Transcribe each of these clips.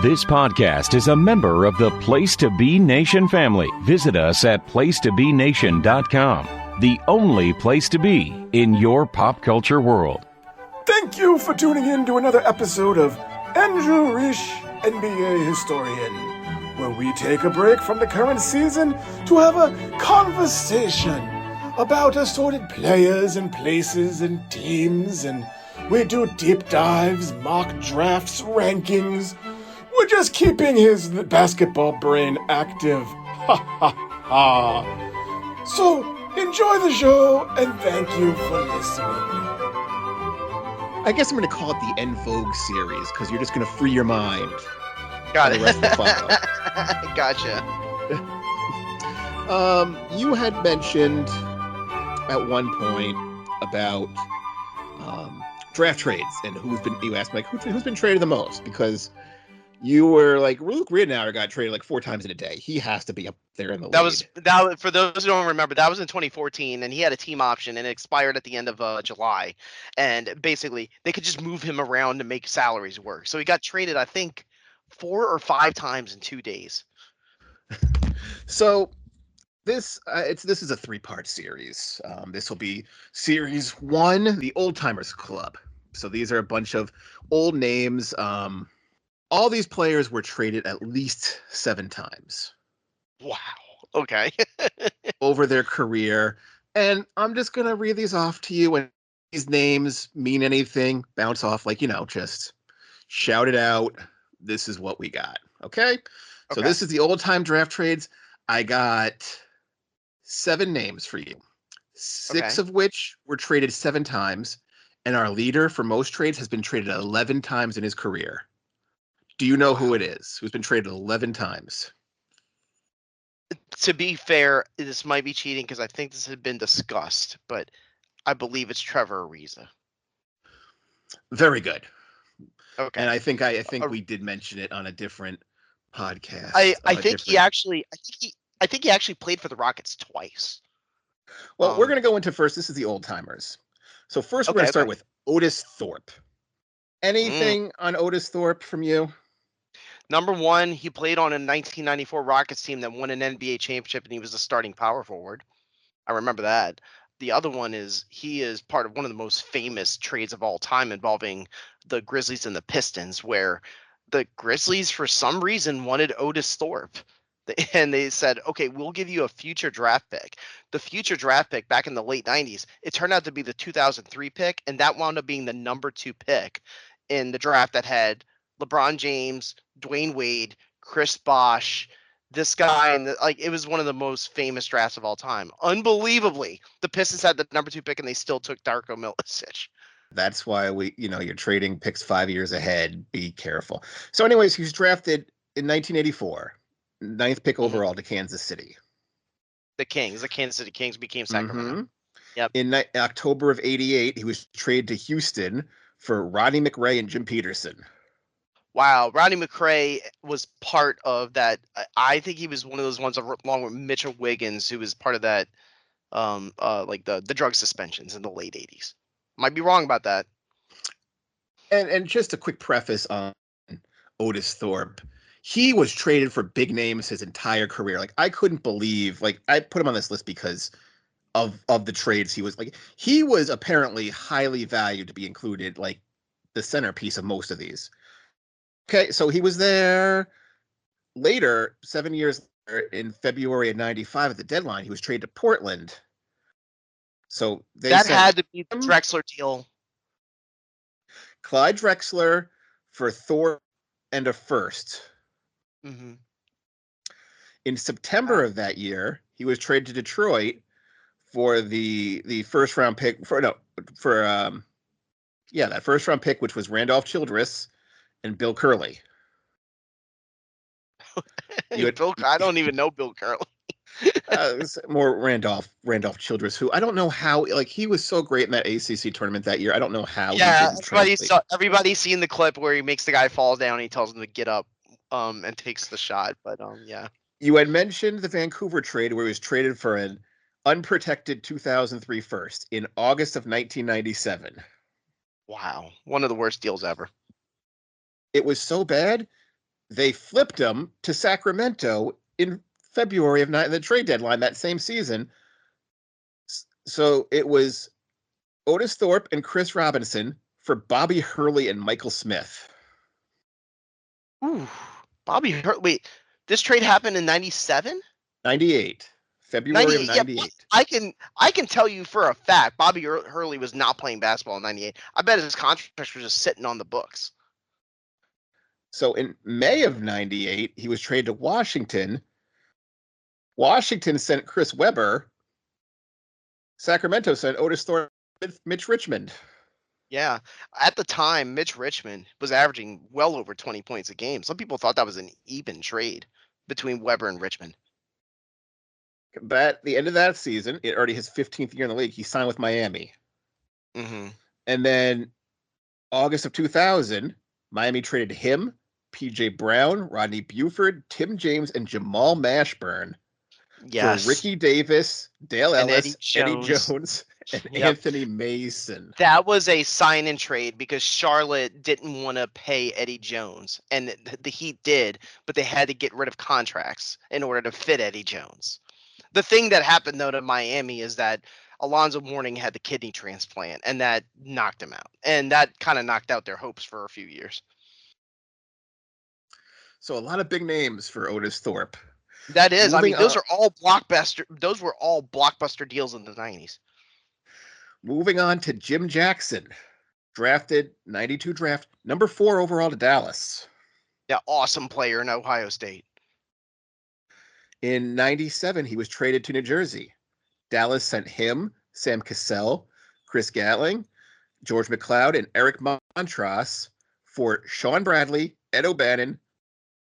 This podcast is a member of the Place to Be Nation family. Visit us at placetobenation.com, the only place to be in your pop culture world. Thank you for tuning in to another episode of Andrew Risch, NBA Historian, where we take a break from the current season to have a conversation about assorted players and places and teams, and we do deep dives, mock drafts, rankings. We're just keeping his basketball brain active. Ha ha ha. So, enjoy the show, and thank you for listening. I guess I'm going to call it the En Vogue series, because you're just going to free your mind. Got it. The rest of the follow. Gotcha. You had mentioned at one point about draft trades and you asked me, like, who's been traded the most? Because you were like, Luke Ridnour got traded like 4 times in a day. He has to be up there in the lead. That for those who don't remember, that was in 2014, and he had a team option, and it expired at the end of July. And basically, they could just move him around to make salaries work. So he got traded, I think, 4 or 5 times in 2 days. So this is a 3-part series. This will be series 1, the Old Timers Club. So these are a bunch of old names. All these players were traded at least 7 times. Wow. Okay. over their career. And I'm just going to read these off to you. And these names mean anything, bounce off, just shout it out. This is what we got. Okay? So this is the old time draft trades. I got 7 names for you. 6 of which were traded 7 times. And our leader for most trades has been traded 11 times in his career. Do you know who it is? Who's been traded 11 times? To be fair, this might be cheating because I think this had been discussed, but I believe it's Trevor Ariza. Very good. Okay. And I think we did mention it on a different podcast. I think he actually played for the Rockets twice. Well, we're going to go into first. This is the old timers. So first, we're going to start with Otis Thorpe. Anything on Otis Thorpe from you? Number 1, he played on a 1994 Rockets team that won an NBA championship, and he was a starting power forward. I remember that. The other one is he is part of one of the most famous trades of all time involving the Grizzlies and the Pistons, where the Grizzlies, for some reason, wanted Otis Thorpe. And they said, okay, we'll give you a future draft pick. The future draft pick back in the late 90s, it turned out to be the 2003 pick, and that wound up being the number 2 pick in the draft that had LeBron James, Dwayne Wade, Chris Bosh, this guy, and it was one of the most famous drafts of all time. Unbelievably, the Pistons had the number 2 pick, and they still took Darko Milicic. That's why you're trading picks 5 years ahead. Be careful. So anyways, he was drafted in 1984, 9th pick overall to Kansas City. The Kansas City Kings became Sacramento. Mm-hmm. Yep. In October of 88, he was traded to Houston for Rodney McRae and Jim Peterson. Wow, Rodney McRae was part of that. I think he was one of those ones along with Mitchell Wiggins, who was part of that, the drug suspensions in the late 80s. Might be wrong about that. And just a quick preface on Otis Thorpe. He was traded for big names his entire career. I couldn't believe, I put him on this list because of the trades he was apparently highly valued to be included, the centerpiece of most of these. Okay, so he was there later, 7 years later, in February of 95 at the deadline. He was traded to Portland. So that had to be the Drexler deal. Clyde Drexler for Thorpe and a first. Mm-hmm. In September of that year, he was traded to Detroit for the first round pick that first round pick, which was Randolph Childress and Bill Curley. I don't even know Bill Curley. More Randolph Childress, who I don't know how, he was so great in that ACC tournament that year. I don't know how. Yeah, everybody's seen the clip where he makes the guy fall down and he tells him to get up and takes the shot. But yeah. You had mentioned the Vancouver trade where he was traded for an unprotected 2003 first in August of 1997. Wow. One of the worst deals ever. It was so bad, they flipped him to Sacramento in February of the trade deadline that same season. So it was Otis Thorpe and Chris Robinson for Bobby Hurley and Michael Smith. Ooh, Bobby Hurt. Wait, this trade happened in 97? 98. February of 98. Yeah, I can tell you for a fact Bobby Hurley was not playing basketball in 98. I bet his contract was just sitting on the books. So in May of 98, he was traded to Washington. Washington sent Chris Webber. Sacramento sent Otis Thorpe, Mitch Richmond. Yeah. At the time, Mitch Richmond was averaging well over 20 points a game. Some people thought that was an even trade between Weber and Richmond. But at the end of that season, it already his 15th year in the league, he signed with Miami. Mm-hmm. And then August of 2000, Miami traded him, PJ Brown, Rodney Buford, Tim James, and Jamal Mashburn for Ricky Davis, Dale and Ellis, Eddie Jones, and Anthony Mason. That was a sign and trade because Charlotte didn't want to pay Eddie Jones, and the Heat did, but they had to get rid of contracts in order to fit Eddie Jones. The thing that happened, though, to Miami is that Alonzo Mourning had the kidney transplant, and that knocked him out. And that kind of knocked out their hopes for a few years. So a lot of big names for Otis Thorpe. That is. Those are all blockbuster. Those were all blockbuster deals in the 90s. Moving on to Jim Jackson, drafted 92 draft, number 4 overall to Dallas. Yeah, awesome player in Ohio State. In 97, he was traded to New Jersey. Dallas sent him, Sam Cassell, Chris Gatling, George McLeod, and Eric Montross for Sean Bradley, Ed O'Bannon,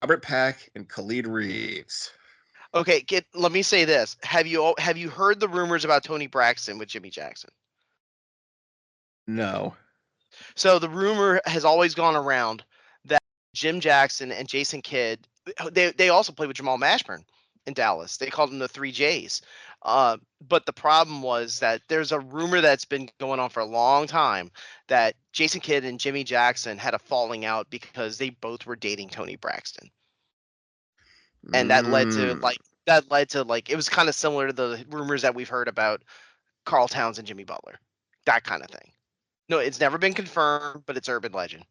Robert Pack, and Khalid Reeves. Okay, let me say this. Have you heard the rumors about Tony Braxton with Jimmy Jackson? No. So the rumor has always gone around that Jim Jackson and Jason Kidd, they also played with Jamal Mashburn in Dallas. They called them the 3Js. But the problem was that there's a rumor that's been going on for a long time that Jason Kidd and Jimmy Jackson had a falling out because they both were dating Tony Braxton. And that led to it was kind of similar to the rumors that we've heard about Karl Towns and Jimmy Butler. That kind of thing. No, it's never been confirmed, but it's urban legend.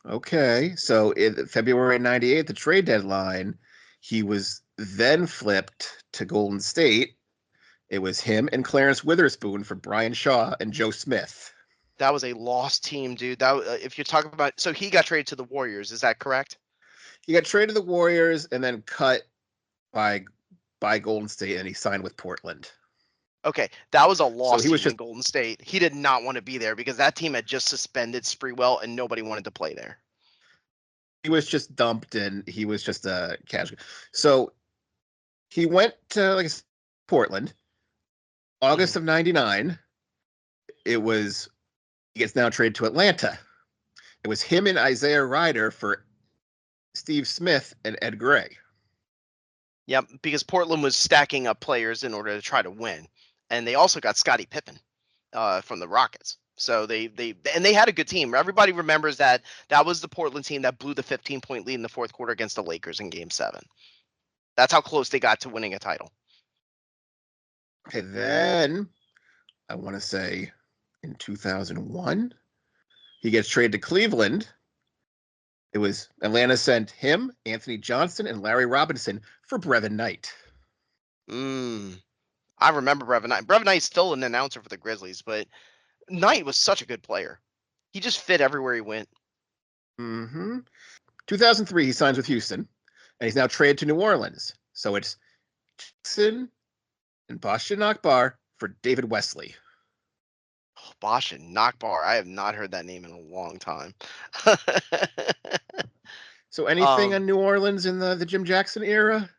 Okay, so in February 98, the trade deadline, he was then flipped to Golden State. It was him and Clarence Witherspoon for Brian Shaw and Joe Smith. That was a lost team, dude. That if you're talking about, so he got traded to the Warriors, is that correct? He got traded to the Warriors and then cut by Golden State, and he signed with Portland. Okay, that was a loss he was in Golden State. He did not want to be there because that team had just suspended Sprewell and nobody wanted to play there. He was just dumped and he was just a casual. So he went to Portland. August of 99. He gets now traded to Atlanta. It was him and Isaiah Ryder for Steve Smith and Ed Gray. Yep, because Portland was stacking up players in order to try to win. And they also got Scottie Pippen from the Rockets. So they had a good team. Everybody remembers that was the Portland team that blew the 15-point lead in the fourth quarter against the Lakers in Game 7. That's how close they got to winning a title. Okay, then I want to say in 2001, he gets traded to Cleveland. It was Atlanta sent him, Anthony Johnson, and Larry Robinson for Brevin Knight. I remember Brevin Knight. Brevin Knight's still an announcer for the Grizzlies, but Knight was such a good player. He just fit everywhere he went. 2003, he signs with Houston, and he's now traded to New Orleans. So it's Jackson and Boston Akbar for David Wesley. Oh, Boston Akbar. I have not heard that name in a long time. So anything on New Orleans in the Jim Jackson era?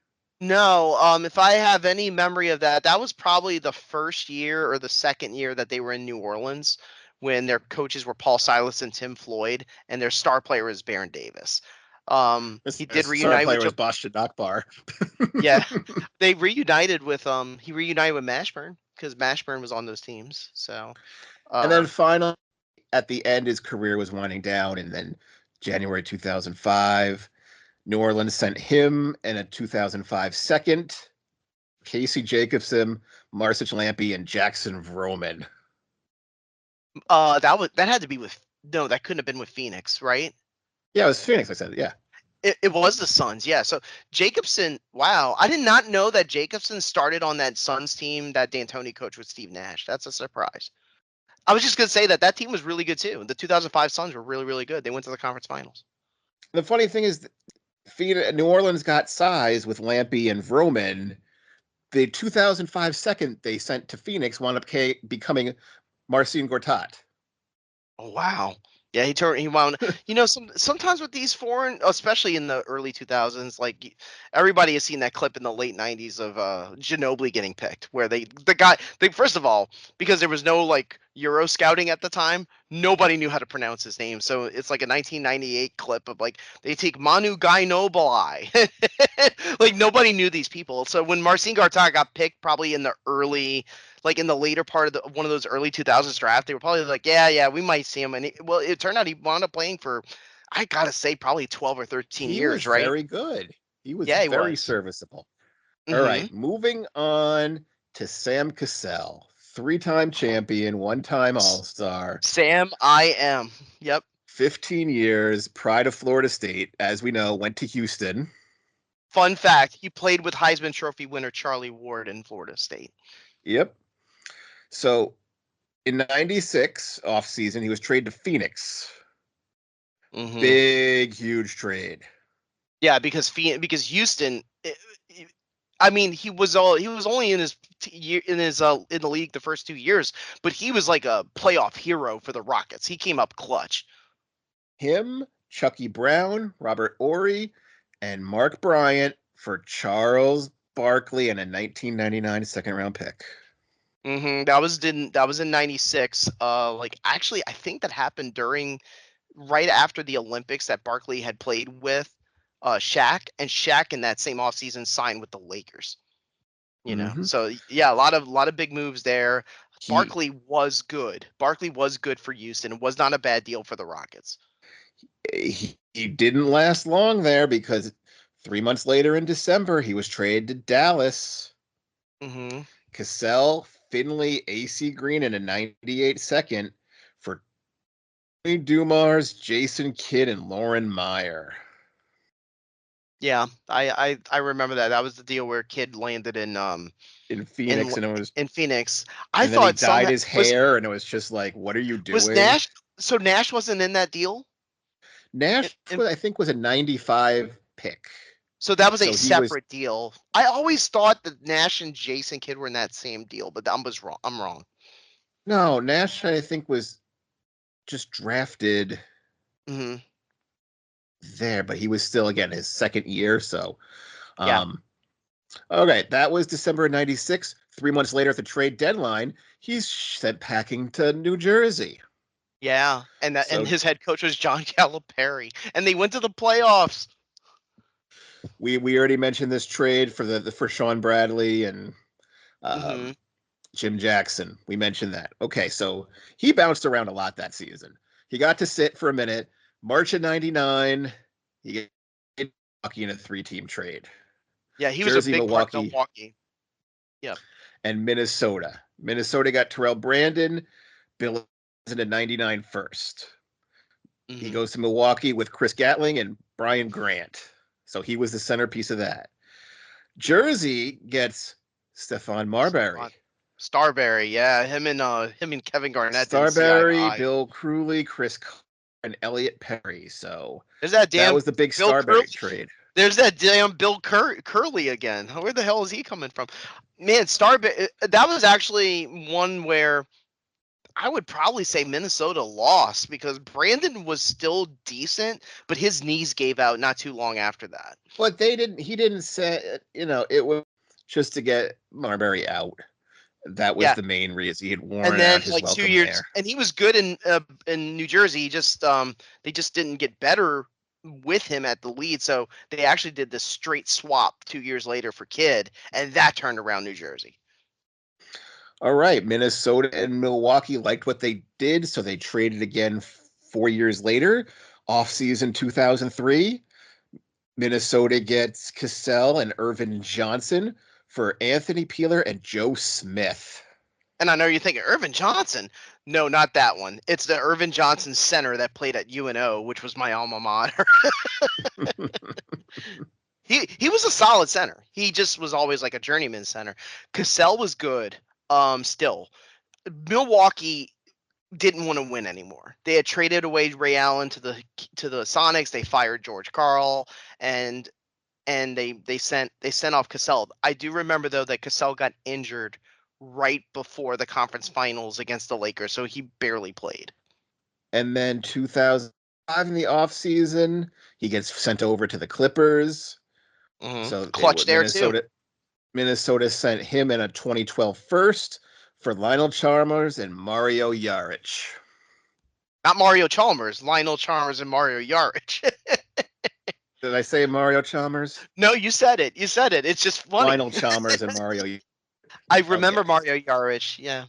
No. If I have any memory of that, that was probably the first year or the second year that they were in New Orleans when their coaches were Paul Silas and Tim Floyd, and their star player was Baron Davis. He did reunite with Boston Akbar. Yeah, they reunited with he reunited with Mashburn because Mashburn was on those teams. So, and then finally, at the end, his career was winding down, and then January 2005. New Orleans sent him and a 2005 second. Casey Jacobson, Marcich Lampy, and Jackson Vroman. That had to be with no, that couldn't have been with Phoenix, right? Yeah, it was Phoenix, I said. Yeah. It was the Suns, yeah. So Jacobson, wow, I did not know that Jacobson started on that Suns team that D'Antoni coached with Steve Nash. That's a surprise. I was just gonna say that team was really good too. The 2005 Suns were really, really good. They went to the conference finals. The funny thing is, New Orleans got size with Lampy and Vroman. The 2005 second they sent to Phoenix wound up becoming Marcin Gortat. Oh wow. Yeah, he wound sometimes with these foreign, especially in the early 2000s, like everybody has seen that clip in the late 90s of Ginobili getting picked where first of all, because there was no like Euro scouting at the time, nobody knew how to pronounce his name. So it's like a 1998 clip of like they take Manu Ginobili. Like nobody knew these people. So when Marcin Gortat got picked probably in the early like in the later part of one of those early 2000s draft, they were probably like, yeah, we might see him. And it turned out he wound up playing for, I gotta say, probably 12 or 13 He years, was right? very good. He was Yeah, he very was. serviceable. All Mm-hmm. right, moving on to Sam Cassell, 3-time champion, 1-time All-Star, Sam, I am. Yep. 15 years, pride of Florida State, as we know, went to Houston. Fun fact: he played with Heisman Trophy winner Charlie Ward in Florida State. Yep. So in '96 offseason, he was traded to Phoenix. Mm-hmm. Big, huge trade. Yeah, because Houston. I mean, he was only in his in the league the first 2 years, but he was like a playoff hero for the Rockets. He came up clutch. Him, Chucky Brown, Robert Ory, and Mark Bryant for Charles Barkley and a 1999 second-round pick. Mm-hmm. That was in '96. Like actually, I think that happened right after the Olympics that Barkley had played with Shaq, and Shaq in that same offseason signed with the Lakers. Mm-hmm. So yeah, a lot of big moves there. He, Barkley was good. Barkley was good for Houston. It was not a bad deal for the Rockets. he didn't last long there because 3 months later in December, he was traded to Dallas. Mm-hmm. Cassell, Finley, AC Green, and a 98 second for Dumars, Jason Kidd, and Lauren Meyer. Yeah, I remember that. That was the deal where Kid landed In Phoenix, and it was, in Phoenix. I and then he thought dyed somehow his hair, and it was just like, what are you was doing? Nash. So Nash wasn't in that deal. Nash, In I think, was a 95 pick. So that was a So he was, separate deal. I always thought that Nash and Jason Kidd were in that same deal, but I was wrong. I'm wrong. no, Nash, I think, was just drafted Hmm. there, but he was still, again, his second year. So, Yeah, okay, that was December '96. 3 months later, at the trade deadline, he's sent packing to New Jersey. yeah, and So his head coach was John Calipari, and they went to the playoffs. we already mentioned this trade for Sean Bradley and Hmm. Jim Jackson. We mentioned that. Okay, so he bounced around a lot that season. He got to sit for a minute. March of '99, he got Milwaukee in a 3-team trade. Yeah, he was a Jersey, big part of Milwaukee, Milwaukee. Yep. and Minnesota. Minnesota got Terrell Brandon, Bill in a '99 first. He Hmm. goes to Milwaukee with Chris Gatling and Brian Grant. So he was the centerpiece of that. Jersey gets Stephon Marbury. Starberry, yeah, him and Kevin Garnett didn't see eye to Starberry, eye. Bill Cooley, Chris and Elliot Perry. So There's that that damn was the big Bill Curley. Starberry trade. There's that damn Curley again. Where the hell is he coming from? Man, Starberry. That was actually one where I would probably say Minnesota lost because Brandon was still decent, but his knees gave out not too long after that. But he didn't say, it was just to get Marbury out. That was Yeah, the main reason. He had and worn then out his like two welcome years, there. and he was good in New Jersey. He just they just didn't get better with him at the lead, so they actually did the straight swap 2 years later for Kidd, and that turned around New Jersey. All right. Minnesota and Milwaukee liked what they did, so they traded again 4 years later. Offseason 2003, Minnesota gets Cassell and Irvin Johnson for Anthony Peeler and Joe Smith. And I know you're thinking Irvin Johnson. No, not that one. It's the Irvin Johnson center that played at UNO, which was my alma mater. He was a solid center. He just was always like a journeyman center. Cassell was good. Still, Milwaukee didn't want to win anymore. They had traded away Ray Allen to the Sonics. They fired George Karl, and they sent off Cassell. I do remember though that Cassell got injured right before the conference finals against the Lakers, so he barely played. And then 2005 in the offseason, he gets sent over to the Clippers. So Clutch there too. Minnesota sent him in a 2012 first for Lionel Chalmers and Mario Jaric. Not Mario Chalmers, Lionel Chalmers and Mario Jaric. Did I say Mario Chalmers? No, you said it. It's just funny. Lionel Chalmers and Mario. I remember Mario Jaric. Yeah.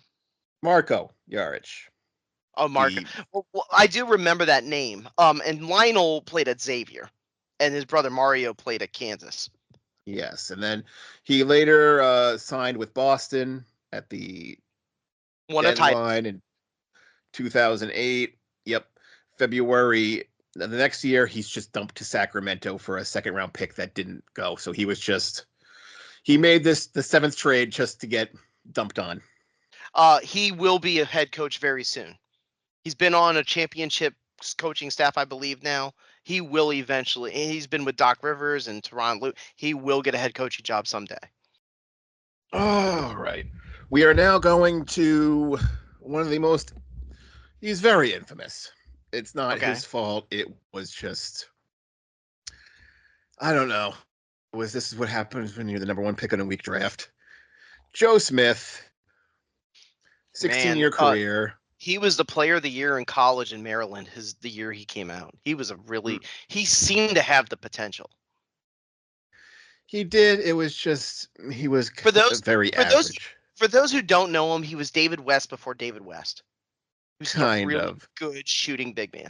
Marco Jaric. Oh, Marco. Well, I do remember that name. And Lionel played at Xavier, and his brother Mario played at Kansas. Yes, and then he later signed with Boston at the deadline in 2008. Yep, February. The next year, he's just dumped to Sacramento for a second-round pick that didn't go. So he made the seventh trade just to get dumped on. He will be a head coach very soon. He's been on a championship coaching staff, I believe now. He will eventually. He's been with Doc Rivers and Tyronn Lue. He will get a head coaching job someday. All right. We are now going to one of the most. He's very infamous. It's not his fault. It was just. I don't know. This is what happens when you're the number one pick on a weak draft. Joe Smith, 16-year career. He was the player of the year in college in Maryland. The year he came out, he was he seemed to have the potential. He did. It was just he was very average. For those who don't know him, he was David West before David West. He was kind of good shooting big man.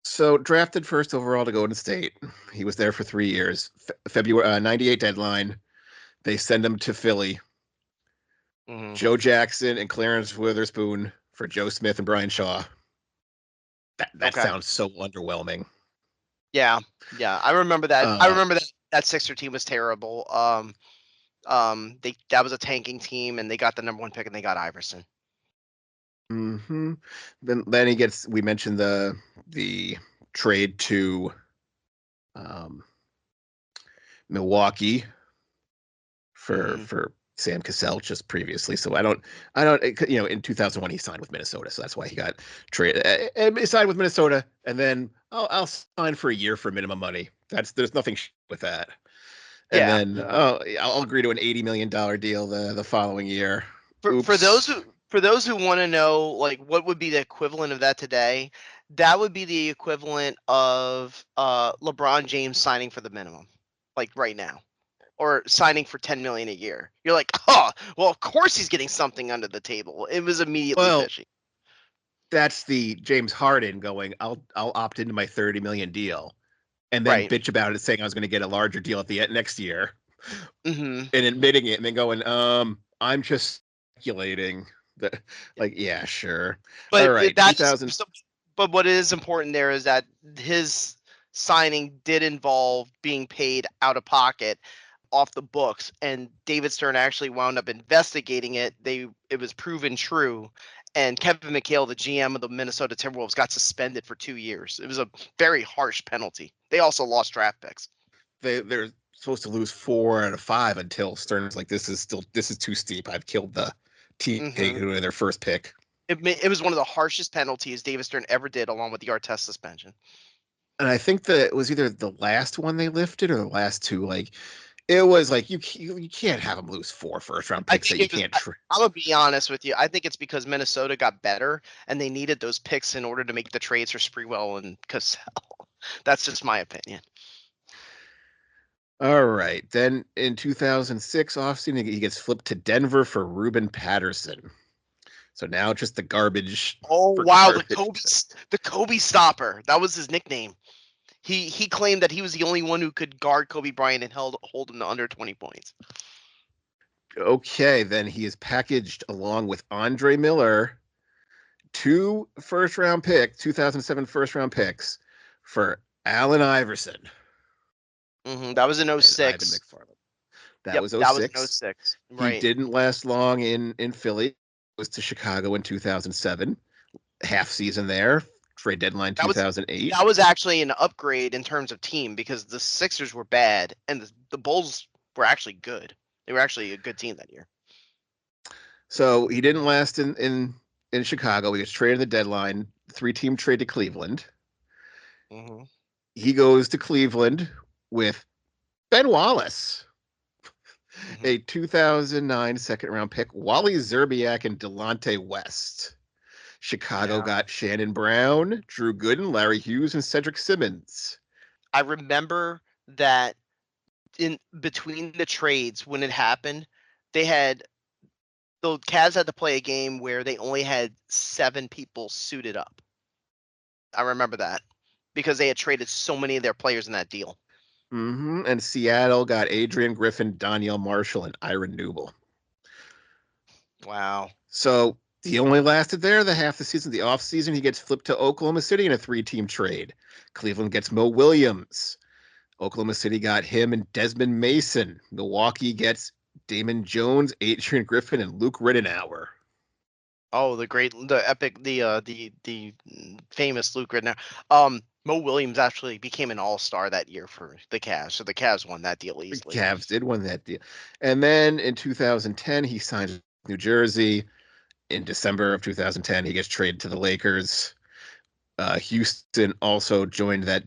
So drafted first overall to Golden State. He was there for 3 years. February 98 deadline. They send him to Philly. Mm-hmm. Joe Jackson and Clarence Witherspoon for Joe Smith and Brian Shaw. That sounds so underwhelming. Yeah. I remember that. I remember that Sixer team was terrible. That was a tanking team, and they got the number one pick, and they got Iverson. Mm-hmm. Then he gets. We mentioned the trade to Milwaukee for Sam Cassell just previously. So I don't, in 2001 he signed with Minnesota. So that's why he got traded. And he signed with Minnesota, and then I'll sign for a year for minimum money. There's nothing with that. And then I'll agree to an $80 million deal the following year. For those who want to know, like, what would be the equivalent of that today, that would be the equivalent of LeBron James signing for the minimum, like right now, or signing for $10 million a year. You're like, oh, well, of course he's getting something under the table. It was immediately fishy. That's the James Harden going, I'll opt into my $30 million deal, and then bitch about it, saying I was going to get a larger deal at the end next year, and admitting it, and then going, I'm just speculating. Yeah, sure. But all right, but what is important there is that his signing did involve being paid out of pocket off the books, and David Stern actually wound up investigating it. It was proven true, and Kevin McHale, the GM of the Minnesota Timberwolves, got suspended for 2 years. It was a very harsh penalty. They also lost draft picks. They're supposed to lose 4 out of 5 until Stern's like, this is too steep. I've killed the team taking away their first pick. It was one of the harshest penalties David Stern ever did, along with the Artest suspension. And I think that it was either the last one they lifted or the last two. Like, it was like you can't have them lose 4 first-round picks that you can't. I'm gonna be honest with you. I think it's because Minnesota got better and they needed those picks in order to make the trades for Sprewell and Cassell. That's just my opinion. All right. Then in 2006 offseason, he gets flipped to Denver for Ruben Patterson. So now just the garbage. Oh for wow, garbage. the Kobe stopper. That was his nickname. He claimed that he was the only one who could guard Kobe Bryant and hold him to under 20 points. Okay, then he is packaged along with Andre Miller, 2007 first round picks for Allen Iverson That was in and Ivan 06. McFarland. That Yep, was that was in 06. 06. He Right. didn't last long in Philly. He was to Chicago in 2007. Half season there. Trade deadline That was 2008. that was actually an upgrade in terms of team because the Sixers were bad and the Bulls were actually good. They were actually a good team that year. So he didn't last in Chicago. He was traded at the deadline. 3-team trade to Cleveland. Mm-hmm. He goes to Cleveland with Ben Wallace, a 2009 second round pick, Wally Zerbiak, and Delonte West. Chicago Yeah. got Shannon Brown, Drew Gooden, Larry Hughes, and Cedric Simmons. I remember that in between the trades when it happened, the Cavs had to play a game where they only had 7 people suited up. I remember that because they had traded so many of their players in that deal. And Seattle got Adrian Griffin, Danielle Marshall, and Ira Newble. Wow. So he only lasted there the half the season. The offseason, he gets flipped to Oklahoma City in a 3-team trade. Cleveland gets Mo Williams. Oklahoma City got him and Desmond Mason. Milwaukee gets Damon Jones, Adrian Griffin, and Luke Rittenauer. Oh, the epic, the famous Luke Ridnour. Mo Williams actually became an all-star that year for the Cavs, so the Cavs won that deal The easily. Cavs did win that deal. And then in 2010, he signed with New Jersey. In December of 2010, he gets traded to the Lakers. Houston also joined that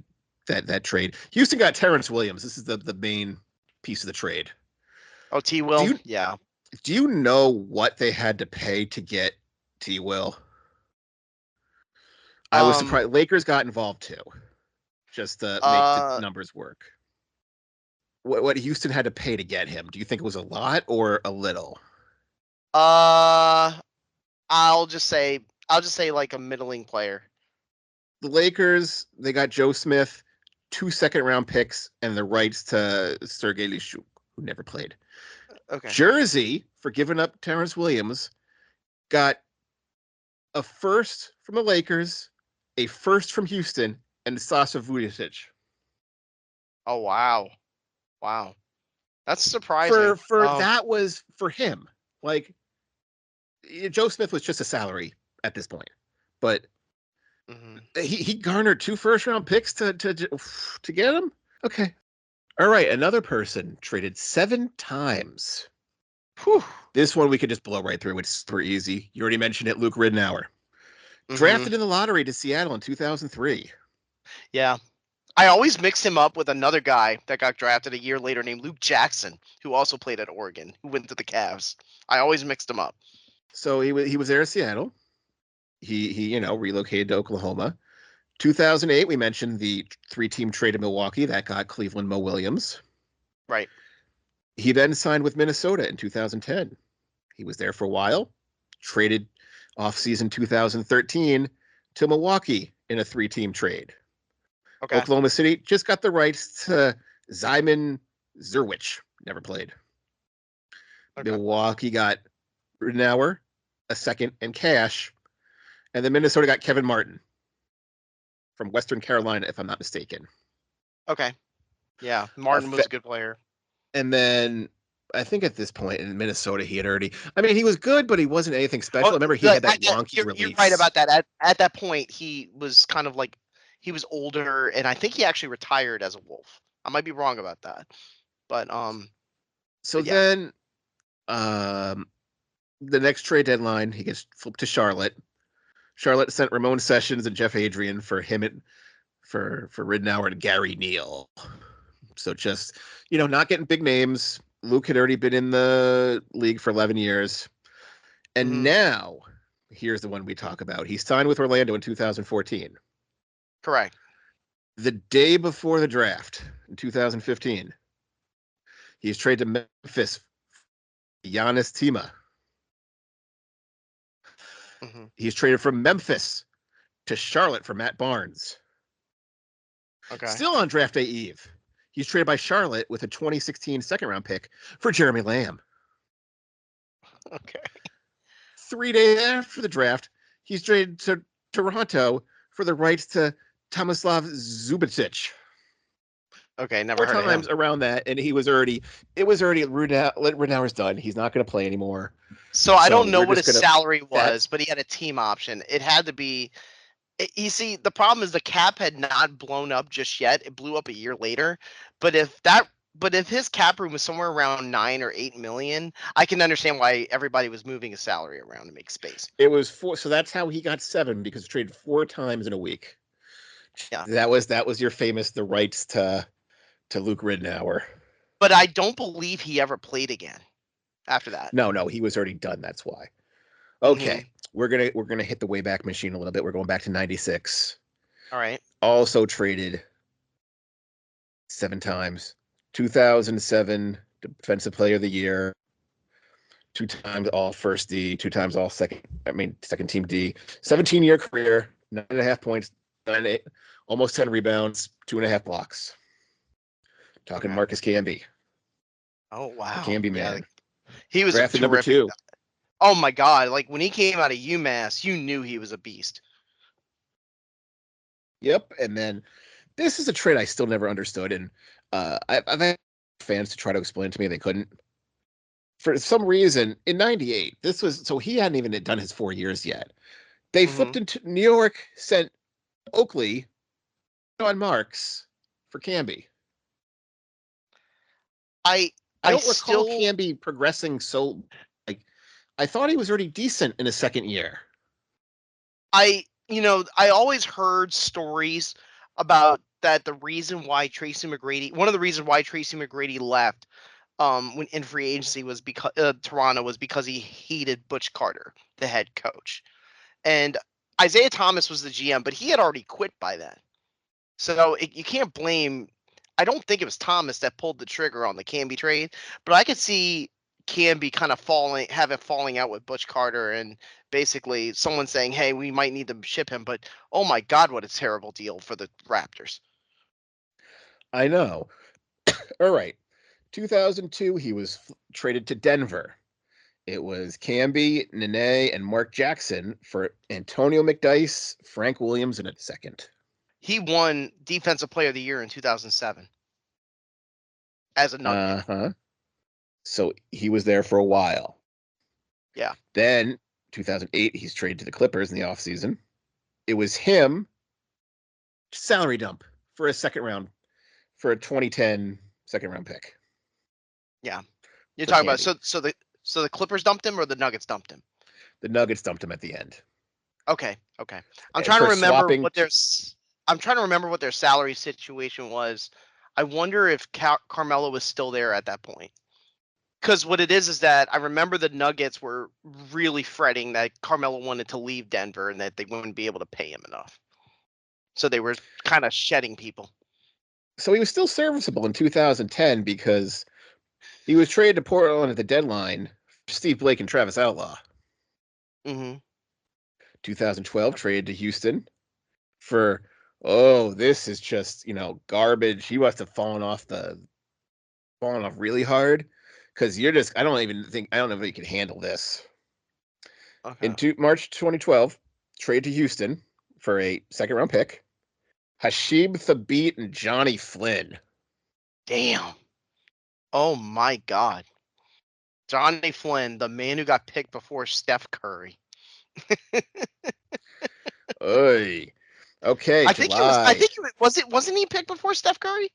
trade. Houston got Terrence Williams. This is the main piece of the trade. Oh, T. Will, yeah. Do you know what they had to pay to get T. Will? I was surprised. Lakers got involved too, just to make the numbers work. What Houston had to pay to get him? Do you think it was a lot or a little? I'll just say like a middling player. The Lakers, they got Joe Smith, 2 second-round picks, and the rights to Sergei Lishuk, who never played. Okay. Jersey, for giving up Terrence Williams, got a first from the Lakers, a first from Houston, and Sasha Vujacic. Oh wow. That's surprising. That was for him. Like Joe Smith was just a salary at this point, but he garnered 2 first-round picks to get him. Okay, all right. Another person traded 7 times. Whew. This one we could just blow right through. It's super easy. You already mentioned it, Luke Rittenauer. Drafted in the lottery to Seattle in 2003. Yeah. I always mix him up with another guy that got drafted a year later named Luke Jackson, who also played at Oregon, who went to the Cavs. I always mixed him up. So he was there at Seattle. He relocated to Oklahoma. 2008, we mentioned the 3-team trade to Milwaukee that got Cleveland Mo Williams. Right. He then signed with Minnesota in 2010. He was there for a while. Traded off-season 2013 to Milwaukee in a 3-team trade. Okay. Oklahoma City just got the rights to Zyman Zerwich. Never played. Okay. Milwaukee got Rittenauer, a second, and cash. And then Minnesota got Kevin Martin from Western Carolina, if I'm not mistaken. Okay. Yeah, Martin was a good player. And then I think at this point in Minnesota, he was good, but he wasn't anything special. I remember he had that wonky release. You're right about that. At that point, he was kind of like, he was older, and I think he actually retired as a Wolf. I might be wrong about that. But then the next trade deadline, he gets flipped to Charlotte. Charlotte sent Ramon Sessions and Jeff Adrian for Rittenauer and Gary Neal. So just, not getting big names. Luke had already been in the league for 11 years. And now, here's the one we talk about. He signed with Orlando in 2014. Correct. The day before the draft in 2015, he's traded to Memphis, Giannis Tima. Hmm. He's traded from Memphis to Charlotte for Matt Barnes. Okay. Still on draft day eve, he's traded by Charlotte with a 2016 second-round pick for Jeremy Lamb. Okay. 3 days after the draft, he's traded to Toronto for the rights to Tomislav Zubacic. Okay. Never 4 heard of him. times around that, and it was already Rudenauer's done. He's not going to play anymore. So I don't know we're what just his gonna- salary was, but he had a team option. It had to be. You see, the problem is the cap had not blown up just yet. It blew up a year later. But if his cap room was somewhere around 9 or 8 million, I can understand why everybody was moving his salary around to make space. It was 4, so that's how he got 7, because he traded 4 times in a week. Yeah. That was your famous the rights to Luke Ridnour. But I don't believe he ever played again after that. No, he was already done. That's why. Mm-hmm. Okay, we're gonna hit the Wayback Machine a little bit. We're going back to '96. All right. Also traded 7 times. 2007 Defensive Player of the Year. 2 times all first D. 2 times all second team D. 17-year career. 9.5 points. 9, almost 10 rebounds. 2.5 blocks. Talking Okay. Marcus Camby. Oh wow. Camby Yeah, man. he was Drafted a number terrific. 2. Oh my God! Like when he came out of UMass, you knew he was a beast. Yep. And then this is a trade I still never understood, and I've had fans to try to explain to me, they couldn't. For some reason, in '98, this was so he hadn't even done his 4 years yet. They flipped into New York, sent Oakley, John Marks for Camby. I don't recall still Camby progressing so. Like, I thought he was already decent in his second year. I always heard stories about that. One of the reasons why Tracy McGrady left when in free agency was because Toronto was because he hated Butch Carter, the head coach. And Isaiah Thomas was the GM, but he had already quit by then. So you can't blame. I don't think it was Thomas that pulled the trigger on the Camby trade, but I could see Camby kind of falling out with Butch Carter, and basically someone saying, "Hey, we might need to ship him." But oh my God, what a terrible deal for the Raptors. I know. All right. 2002, he was traded to Denver. It was Camby, Nene, and Mark Jackson for Antonio McDyess, Frank Williams, and a second. He won Defensive Player of the Year in 2007 as a Nugget. Uh-huh. So he was there for a while. Yeah. Then 2008, he's traded to the Clippers in the offseason. It was him, salary dump for a second round, for a 2010 second round pick. Yeah. You're For talking Camby. about so the Clippers dumped him or the Nuggets dumped him? The Nuggets dumped him at the end. Okay. I'm And trying to for remember swapping what their salary situation was. I wonder if Carmelo was still there at that point. Because what it is that I remember the Nuggets were really fretting that Carmelo wanted to leave Denver and that they wouldn't be able to pay him enough. So they were kind of shedding people. So he was still serviceable in 2010 because he was traded to Portland at the deadline for Steve Blake and Travis Outlaw. Mm-hmm. 2012 traded to Houston for, this is just, garbage. He must have fallen off really hard, because I don't know if he can handle this. Okay. In March 2012, trade to Houston for a second round pick, Hasib Thabit and Johnny Flynn. Damn. Oh my God. Johnny Flynn, the man who got picked before Steph Curry. Oy. Okay, I July. think wasn't he picked before Steph Curry?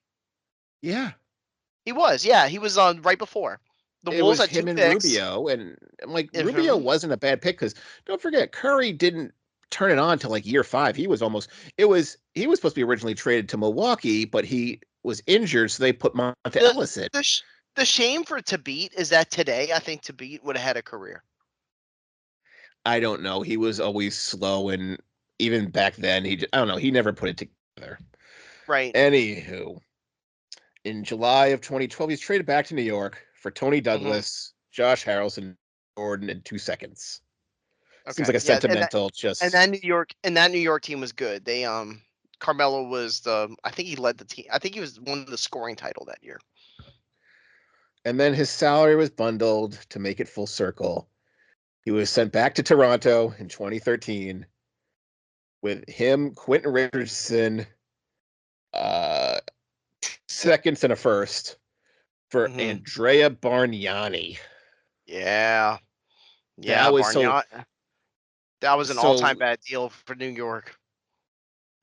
Yeah. He was. Yeah, he was on right before. The It Wolves was had him 2 and picks. Rubio, and Rubio Mhm. wasn't a bad pick, because don't forget, Curry didn't turn it on till like year 5. He was supposed to be originally traded to Milwaukee, but he was injured, so they put Monte Ellis in. The shame for Thabit is that today I think Thabit would have had a career. I don't know. He was always slow, and even back then, I don't know. He never put it together. Right. Anywho, in July of 2012, he's traded back to New York for Tony Mm-hmm. Douglas, Josh Harrelson, Jordan, and 2 seconds. Seems Okay. like a Yeah, sentimental and just. that New York team was good. They Carmelo was I think he led the team. I think he was won the scoring title that year. And then his salary was bundled to make it full circle. He was sent back to Toronto in 2013 with him, Quentin Richardson, uh, seconds and a first for Hmm. Andrea Bargnani. Yeah. That Yeah, was so Barnyard. That was an all-time so. bad deal for New York.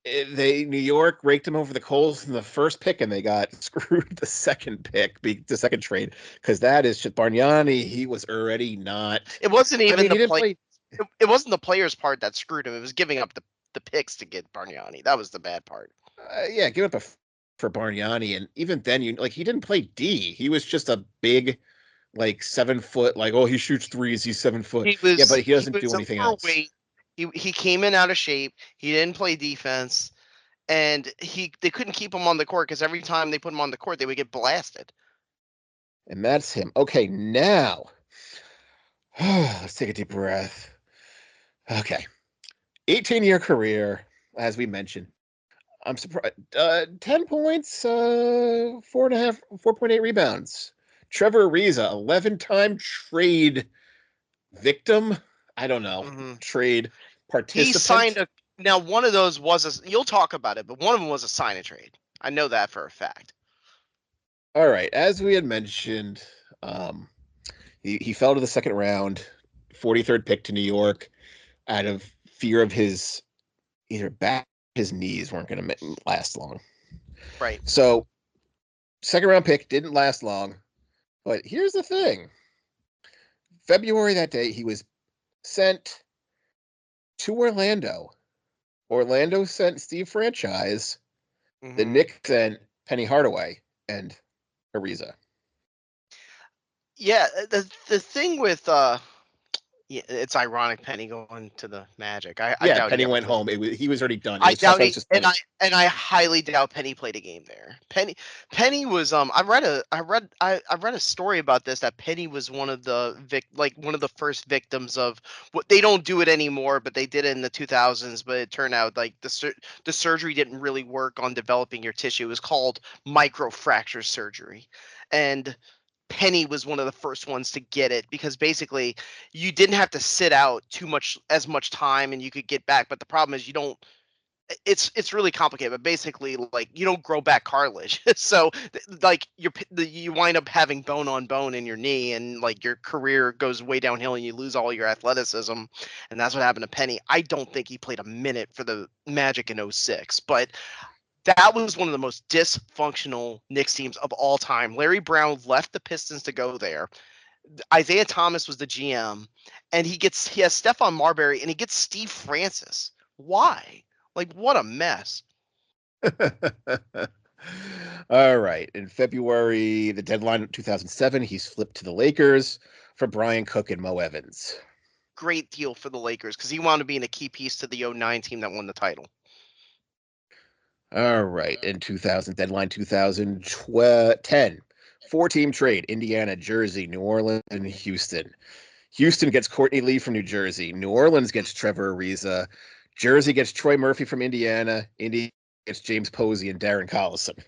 They New York raked him over the coals in the first pick, and they got screwed the second pick, the second trade, because that is just Bargnani. He was already not. It wasn't I even mean, the he didn't play. play. It wasn't the player's part that screwed him. It was giving up the picks to get Bargnani. That was the bad part. Yeah, give up for Bargnani, and even then, he didn't play D. He was just a big, 7 foot. Like, oh, he shoots threes. He's 7 foot. Yeah, but he He doesn't do was anything else. overweight. He came in out of shape. He didn't play defense, and they couldn't keep him on the court because every time they put him on the court, they would get blasted. And that's him. Okay, now let's take a deep breath. Okay, 18-year career, as we mentioned. I'm surprised. 10 points, 4.5, 4.8 rebounds. Trevor Ariza, 11-time trade victim. I don't know. Hmm. Trade He signed participant. now. One of those was you'll talk about it, but one of them was a sign and trade. I know that for a fact. All right. As we had mentioned, um, he fell to the second round, 43rd pick to New York out of fear of his either back, his knees weren't going to last long. Right. So, second round pick didn't last long. But here's the thing February that day, he was sent to Orlando. Orlando sent Steve Franchise. The Hmm. Knicks sent Penny Hardaway and Ariza. Yeah. The thing with yeah, it's ironic Penny going to the Magic. I Yeah, doubt he Penny ever went played. home. He was already done. I That's doubt why it's he just funny. and I highly doubt Penny played a game there. Penny was I read a story about this that Penny was one of the one of the first victims of what they don't do it anymore, but they did it in the 2000s. But it turned out like the surgery didn't really work on developing your tissue. It was called microfracture surgery, and Penny was one of the first ones to get it because basically you didn't have to sit out as much time and you could get back. But the problem is you don't it's really complicated, but basically like you don't grow back cartilage. So like you wind up having bone on bone in your knee and like your career goes way downhill and you lose all your athleticism. And that's what happened to Penny. I don't think he played a minute for the Magic in '06, but that was one of the most dysfunctional Knicks teams of all time. Larry Brown left the Pistons to go there. Isaiah Thomas was the GM, and he has Stephon Marbury and he gets Steve Francis. Why? Like what a mess. All right. In February, the deadline 2007, he's flipped to the Lakers for Brian Cook and Mo Evans. Great deal for the Lakers because he wound up being a key piece to the '09 team that won the title. All right. In 2000, deadline 2010, four-team trade: Indiana, Jersey, New Orleans, and Houston. Houston gets Courtney Lee from New Jersey. New Orleans gets Trevor Ariza. Jersey gets Troy Murphy from Indiana. Indy gets James Posey and Darren Collison.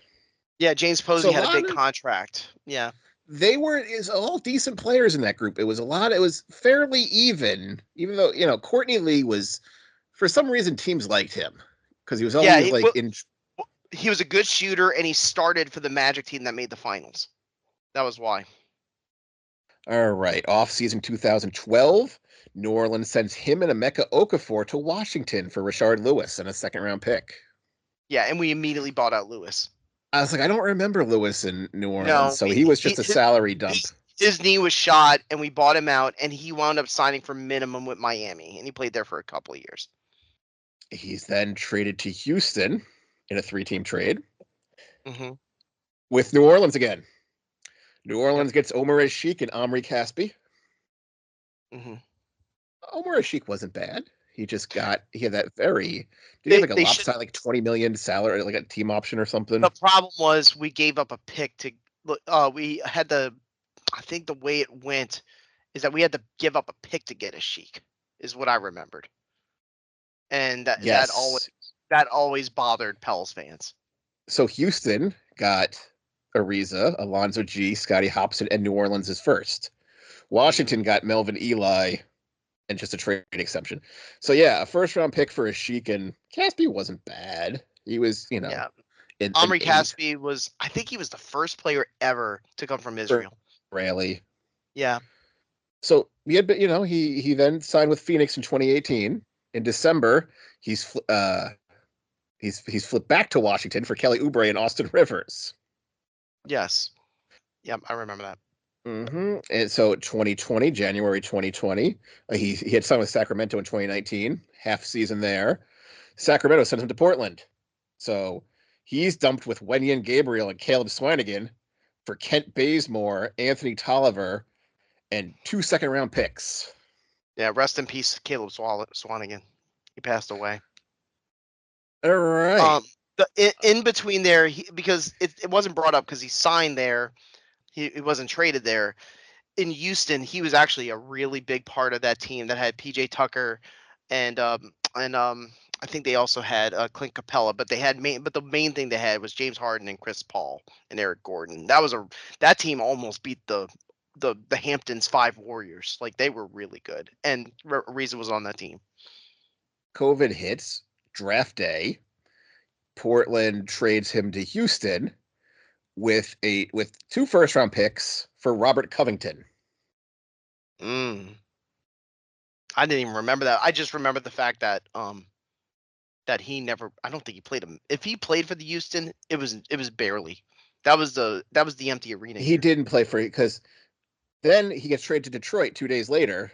Yeah, James So Posey a had a lot big of contract. Yeah. they were is all decent players in that group. It was a lot. It was fairly even though Courtney Lee was for some reason teams liked him because he was Yeah, always like in. he was a good shooter and he started for the Magic team that made the finals. That was why. All right, off season 2012, New Orleans sends him and Emeka Okafor to Washington for Rashard Lewis and a second round pick. Yeah, and we immediately bought out Lewis. I was like, I don't remember Lewis in New Orleans, No, so he was just a salary dump. his knee was shot, and we bought him out, and he wound up signing for minimum with Miami, and he played there for a couple of years. He's then traded to Houston in a three-team trade Mm-hmm. with New Orleans again. New Yep. Orleans gets Omar Sheik and Omri Caspi. Mm-hmm. Omar Sheik wasn't bad. He had that very. Did he have like a They should. lopsided like 20 million salary, like a team option or something? The problem was we gave up a pick to. We had I think the way it went is that we had to give up a pick to get a Sheik. is what I remembered, and Yes. that always bothered Pels fans. So Houston got Ariza, Alonzo G, Scotty Hobson, and New Orleans is first. Washington got Melvin Ely and just a trade exception. So yeah, a first round pick for a Sheik, and Caspi wasn't bad. He was, Yeah, an Omri eighth Caspi was, I think he was the first player ever to come from for Israel. Raleigh. Yeah. So he had, he then signed with Phoenix in 2018. In December, he's he's flipped back to Washington for Kelly Oubre and Austin Rivers. Yes. Yep, I remember that. And so 2020, January 2020, he had signed with Sacramento in 2019, half season there. Sacramento sent him to Portland. So he's dumped with Wenyen Gabriel and Caleb Swanigan for Kent Bazemore, Anthony Tolliver, and 2 second-round picks. Yeah, rest in peace, Caleb Swanigan. He passed away. All right. In between there, because it wasn't brought up because he signed there, he wasn't traded there. In Houston, he was actually a really big part of that team that had PJ Tucker, and I think they also had Clint Capella, but the main thing they had was James Harden and Chris Paul and Eric Gordon. That team almost beat the Hamptons 5 Warriors. Like, they were really good, and Ariza was on that team. COVID hits, draft day. Portland trades him to Houston with 2 first-round picks for Robert Covington. I didn't even remember that. I just remember the fact that that he never. I don't think he played him. If he played for the Houston, it was barely. That was the empty arena. He didn't play for it because then he gets traded to Detroit 2 days later.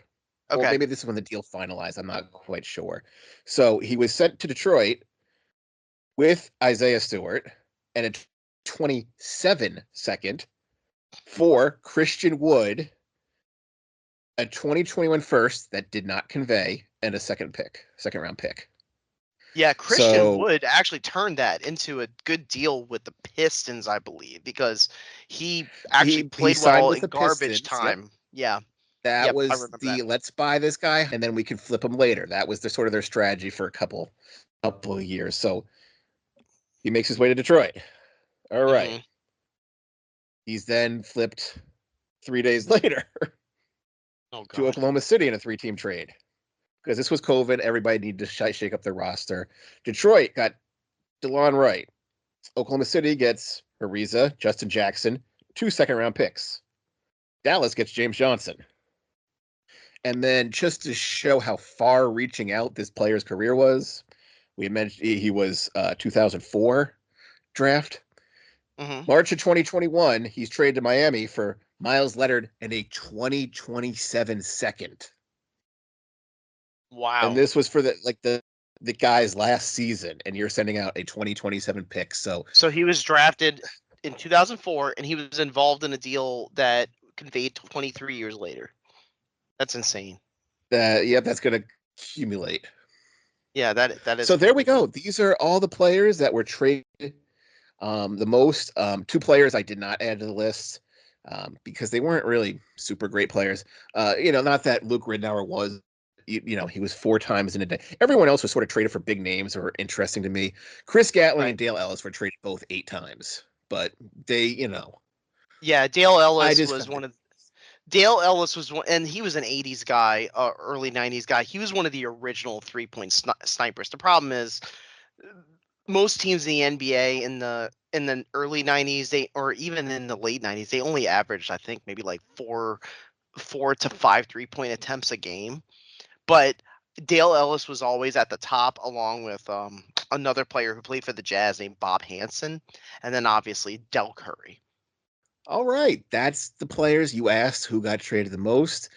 Or Okay. maybe this is when the deal finalized. I'm not quite sure. So he was sent to Detroit with Isaiah Stewart and a 27 second for Christian Wood, a 2021 first that did not convey, and a second round pick. Yeah, Christian Wood actually turned that into a good deal with the Pistons, I believe, because he actually played well in garbage time. Yep. Yeah. That was let's buy this guy and then we can flip him later. That was sort of their strategy for a couple of years. So he makes his way to Detroit. All right. Mm-hmm. He's then flipped 3 days later to Oklahoma City in a 3-team trade. Because this was COVID, everybody needed to shake up their roster. Detroit got DeLon Wright. Oklahoma City gets Ariza, Justin Jackson, 2 second-round picks. Dallas gets James Johnson. And then just to show how far reaching out this player's career was, we mentioned he was 2004 draft. March of 2021, he's traded to Miami for Miles Leonard and a 2027 second. Wow. And this was for the guy's last season, and you're sending out a 2027 pick. So he was drafted in 2004, and he was involved in a deal that conveyed 23 years later. That's insane. That's going to accumulate. Yeah, that is. So there we go. These are all the players that were traded the most. 2 players I did not add to the list because they weren't really super great players. Not that Luke Ridnour was. He was 4 times in a day. Everyone else was sort of traded for big names or interesting to me. Chris Gatling and Dale Ellis were traded both 8 times, but they, Yeah, Dale Ellis was one, and he was an 80s guy, early 90s guy. He was one of the original 3-point snipers. The problem is most teams in the NBA in the early 90s, or even in the late 90s, they only averaged, I think, maybe like 4 to 5 3-point attempts a game. But Dale Ellis was always at the top, along with another player who played for the Jazz named Bob Hansen, and then obviously Del Curry. All right, that's the players you asked who got traded the most.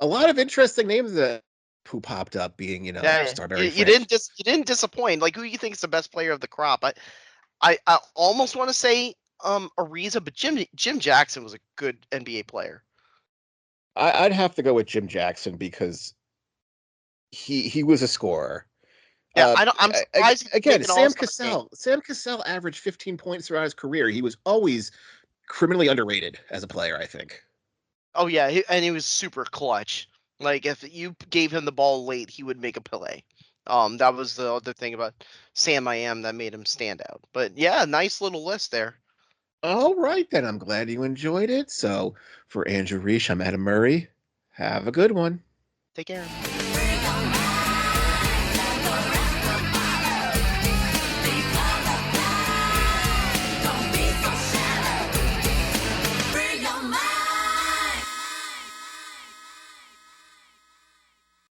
A lot of interesting names who popped up being, Starberry. You didn't disappoint. Like, who you think is the best player of the crop? I almost want to say Ariza, but Jim Jackson was a good NBA player. I'd have to go with Jim Jackson because he was a scorer. Yeah, I'm surprised. Again, Sam Cassell averaged 15 points throughout his career. He was always criminally underrated as a player, I think. Oh yeah, and he was super clutch. Like if you gave him the ball late, he would make a play. That was the other thing about Sam I Am that made him stand out. But yeah, nice little list there. All right, then. I'm glad you enjoyed it. So, for Andrew Reich, I'm Adam Murray. Have a good one. Take care.